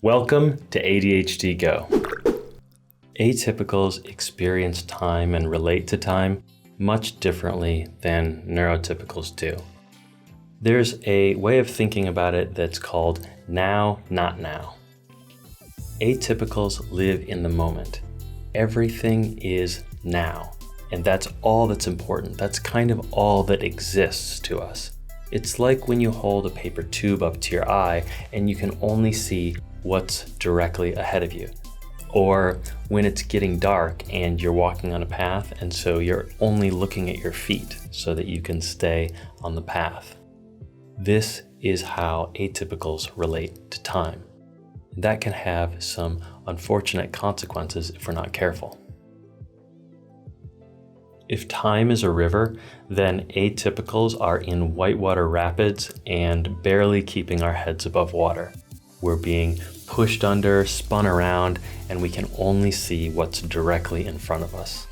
Welcome to ADHD Go. Atypicals experience time and relate to time much differently than neurotypicals do. There's a way of thinking about it that's called now, not now. Atypicals live in the moment. Everything is now, and that's all that's important. That's kind of all that exists to us. It's like when you hold a paper tube up to your eye and you can only see what's directly ahead of you. Or when it's getting dark and you're walking on a path, and so you're only looking at your feet so that you can stay on the path. This is how atypicals relate to time. That can have some unfortunate consequences if we're not careful. If time is a river, then atypicals are in whitewater rapids and barely keeping our heads above water. We're being pushed under, spun around, and we can only see what's directly in front of us.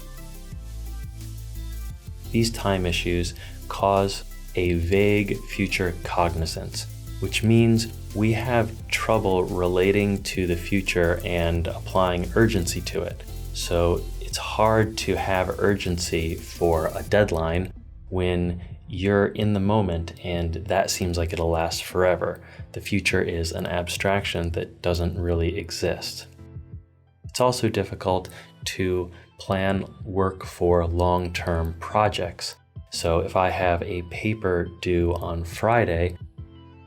These time issues cause a vague future cognizance, which means we have trouble relating to the future and applying urgency to it. So it's hard to have urgency for a deadline when you're in the moment and that seems like it'll last forever. The future is an abstraction that doesn't really exist. It's also difficult to plan work for long-term projects. So if I have a paper due on Friday,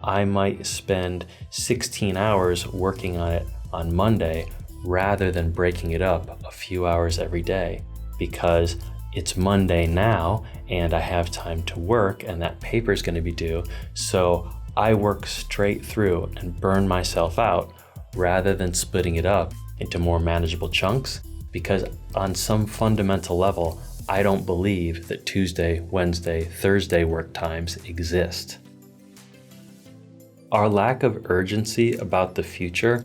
I might spend 16 hours working on it on Monday rather than breaking it up a few hours every day, because it's Monday now and I have time to work and that paper is going to be due. So I work straight through and burn myself out rather than splitting it up into more manageable chunks, because on some fundamental level, I don't believe that Tuesday, Wednesday, Thursday work times exist. Our lack of urgency about the future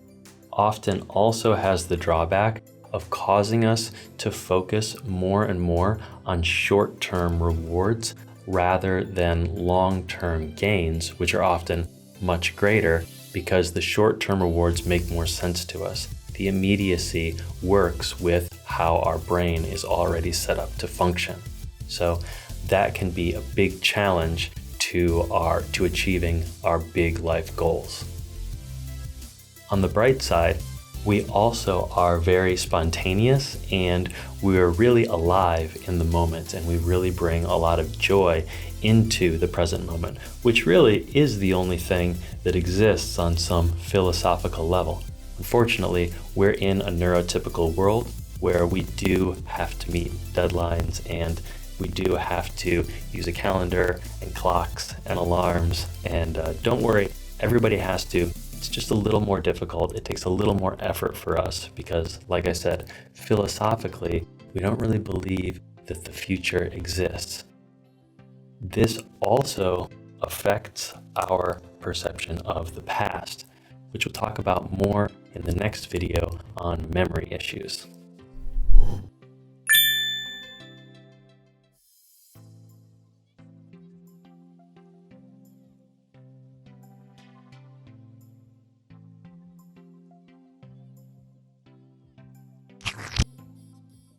often also has the drawback of causing us to focus more and more on short-term rewards rather than long-term gains, which are often much greater because the short-term rewards make more sense to us. The immediacy works with how our brain is already set up to function. So that can be a big challenge to achieving our big life goals. On the bright side, we also are very spontaneous and we are really alive in the moment, and we really bring a lot of joy into the present moment, which really is the only thing that exists on some philosophical level. Unfortunately, we're in a neurotypical world where we do have to meet deadlines and we do have to use a calendar and clocks and alarms, and don't worry, everybody has to. It's just a little more difficult. It takes a little more effort for us because, like I said, philosophically, we don't really believe that the future exists. This also affects our perception of the past, which we'll talk about more in the next video on memory issues.